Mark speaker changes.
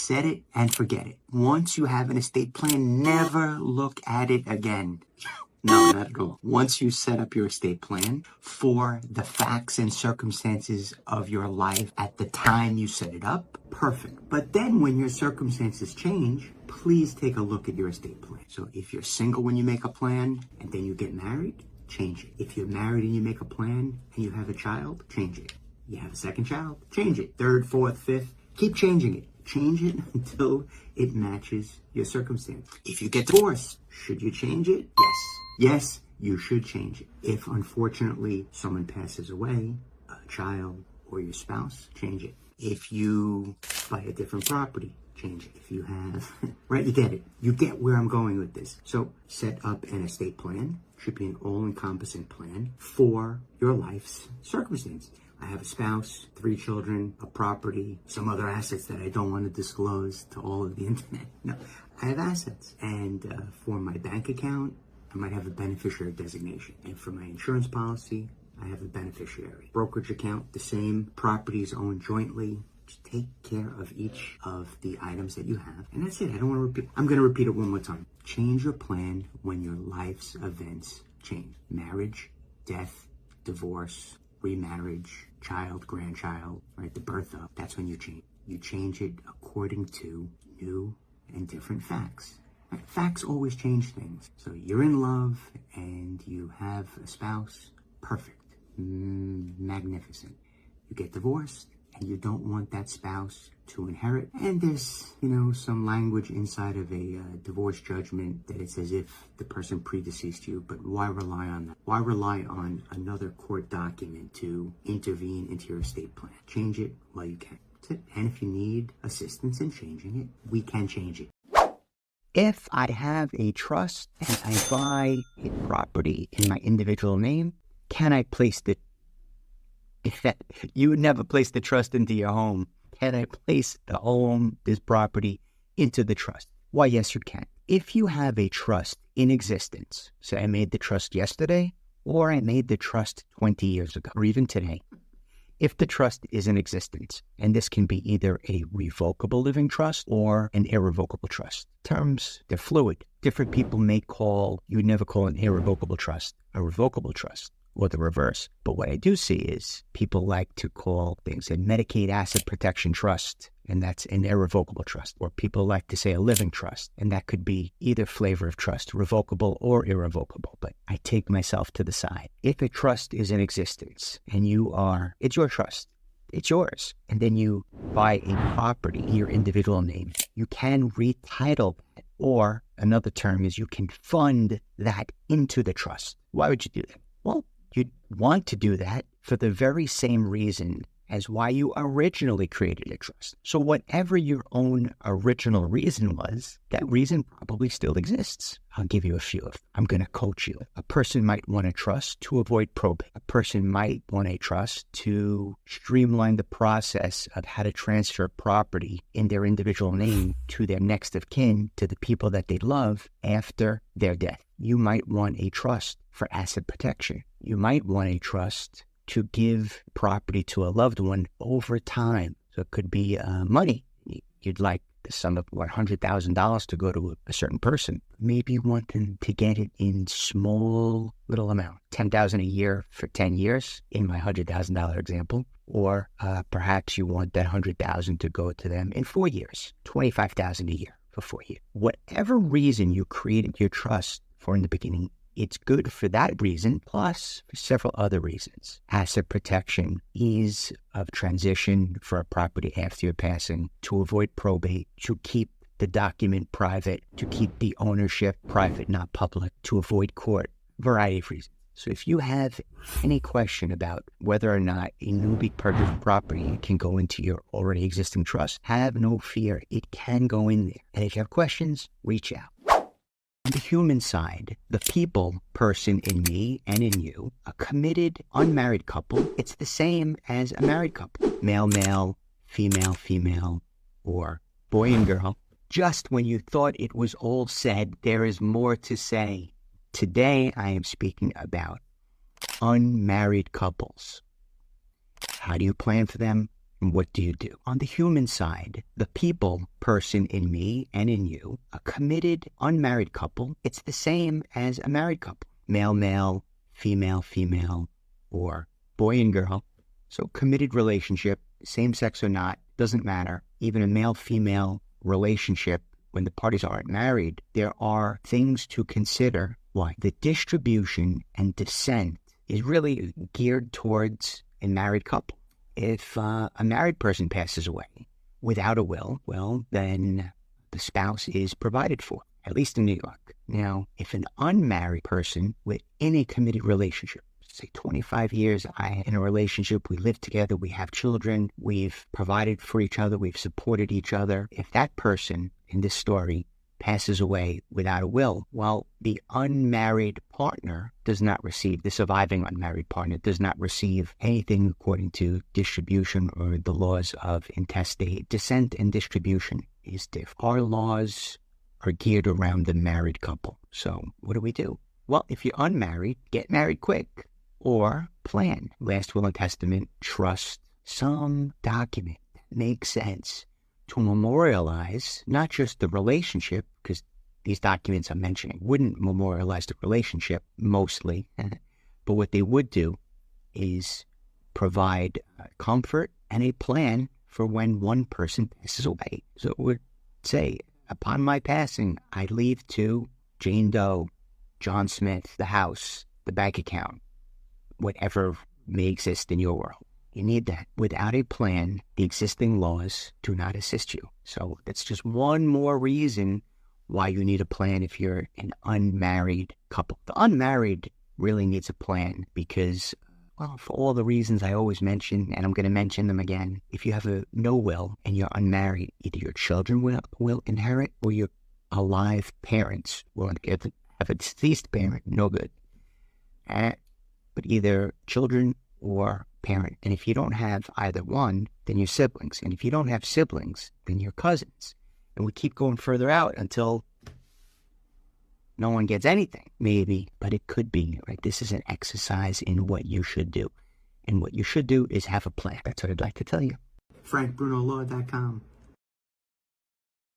Speaker 1: Set it and forget it. Once you have an estate plan, never look at it again. No, not at all. Once you set up your estate plan for the facts and circumstances of your life at the time you set it up, perfect. But then when your circumstances change, please take a look at your estate plan. So if you're single when you make a plan and then you get married, change it. If you're married and you make a plan and you have a child, change it. You have a second child, change it. Third, fourth, fifth, keep changing it. Change it until it matches your circumstance. If you get divorced, should you change it? Yes. Yes, you should change it. If unfortunately someone passes away, a child or your spouse, change it. If you buy a different property, change it. If you have, right, you get it. You get where I'm going with this. So set up an estate plan. Should be an all-encompassing plan for your life's circumstances. I have a spouse, 3 children, a property, some other assets that I don't want to disclose to all of the internet. No, I have assets. And for my bank account, I might have a beneficiary designation. And for my insurance policy, I have a beneficiary. Brokerage account, the same. Properties owned jointly. Just take care of each of the items that you have. And that's it. I don't want to repeat. I'm going to repeat it one more time. Change your plan when your life's events change. Marriage, death, divorce, remarriage, child, grandchild, right? The birth of. That's when you change. You change it according to new and different facts. Right? Facts always change things. So you're in love and you have a spouse. Perfect. Magnificent. You get divorced and you don't want that spouse to inherit. And there's, some language inside of a divorce judgment that it's as if the person predeceased you, but why rely on that? Why rely on another court document to intervene into your estate plan? Change it while you can. That's it. And if you need assistance in changing it, we can change it.
Speaker 2: If I have a trust and I buy a property in my individual name, can I place the... You would never place the trust into your home. Can I place the home, this property, into the trust? Why, yes, you can. If you have a trust in existence, say I made the trust yesterday, or I made the trust 20 years ago, or even today, if the trust is in existence, and this can be either a revocable living trust or an irrevocable trust. Terms, they're fluid. Different people may call, you would never call an irrevocable trust a revocable trust, or the reverse. But what I do see is people like to call things a Medicaid asset protection trust, and that's an irrevocable trust. Or people like to say a living trust, and that could be either flavor of trust, revocable or irrevocable. But I take myself to the side. If a trust is in existence and it's your trust, it's yours, and then you buy a property in your individual name, you can retitle that. Or another term is you can fund that into the trust. Why would you do that? Well, you'd want to do that for the very same reason as why you originally created a trust. So whatever your own original reason was, that reason probably still exists. I'll give you a few of them. I'm going to coach you. A person might want a trust to avoid probate. A person might want a trust to streamline the process of how to transfer property in their individual name to their next of kin, to the people that they love after their death. You might want a trust for asset protection. You might want a trust to give property to a loved one over time. So it could be money. You'd like the sum of $100,000 to go to a certain person. Maybe you want them to get it in small little amount, $10,000 a year for 10 years in my $100,000 example. Or perhaps you want that $100,000 to go to them in 4 years, $25,000 a year for 4 years. Whatever reason you created your trust for in the beginning, it's good for that reason, plus for several other reasons. Asset protection, ease of transition for a property after your passing, to avoid probate, to keep the document private, to keep the ownership private, not public, to avoid court, variety of reasons. So if you have any question about whether or not a newly purchased property can go into your already existing trust, have no fear. It can go in there. And if you have questions, reach out. On the human side, the person in me and in you, a committed, unmarried couple, it's the same as a married couple. Male, male, female, female, or boy and girl. Just when you thought it was all said, there is more to say. Today, I am speaking about unmarried couples. How do you plan for them? what do you do? On the human side, the people person in me and in you, a committed unmarried couple, it's the same as a married couple. Male, male, female, female, or boy and girl. So committed relationship, same sex or not, doesn't matter. Even a male-female relationship, when the parties aren't married, there are things to consider. Why? The distribution and descent is really geared towards a married couple. If a married person passes away without a will, well, then the spouse is provided for, at least in New York. Now, if an unmarried person within a committed relationship, say 25 years in a relationship, we live together, we have children, we've provided for each other, we've supported each other. If that person in this story passes away without a will, well, the unmarried partner does not receive, the surviving unmarried partner does not receive anything according to distribution or the laws of intestate. Descent and distribution is different. Our laws are geared around the married couple. So what do? Well, if you're unmarried, get married quick. Or plan, last will and testament, trust, some document that makes sense to memorialize not just the relationship, because these documents I'm mentioning wouldn't memorialize the relationship mostly, but what they would do is provide comfort and a plan for when one person passes away. So it would say, upon my passing, I leave to Jane Doe, John Smith, the house, the bank account, whatever may exist in your world. You need that. Without a plan, the existing laws do not assist you. So that's just one more reason why you need a plan if you're an unmarried couple. The unmarried really needs a plan because, well, for all the reasons I always mention, and I'm going to mention them again, if you have no will and you're unmarried, either your children will inherit or your alive parents will inherit. Have a deceased parent, no good. But either children or parent. And if you don't have either one, then your siblings. And if you don't have siblings, then your cousins. And we keep going further out until no one gets anything, maybe, but it could be, right? This is an exercise in what you should do. And what you should do is have a plan. That's what I'd like to tell you.
Speaker 1: FrankBrunoLaw.com.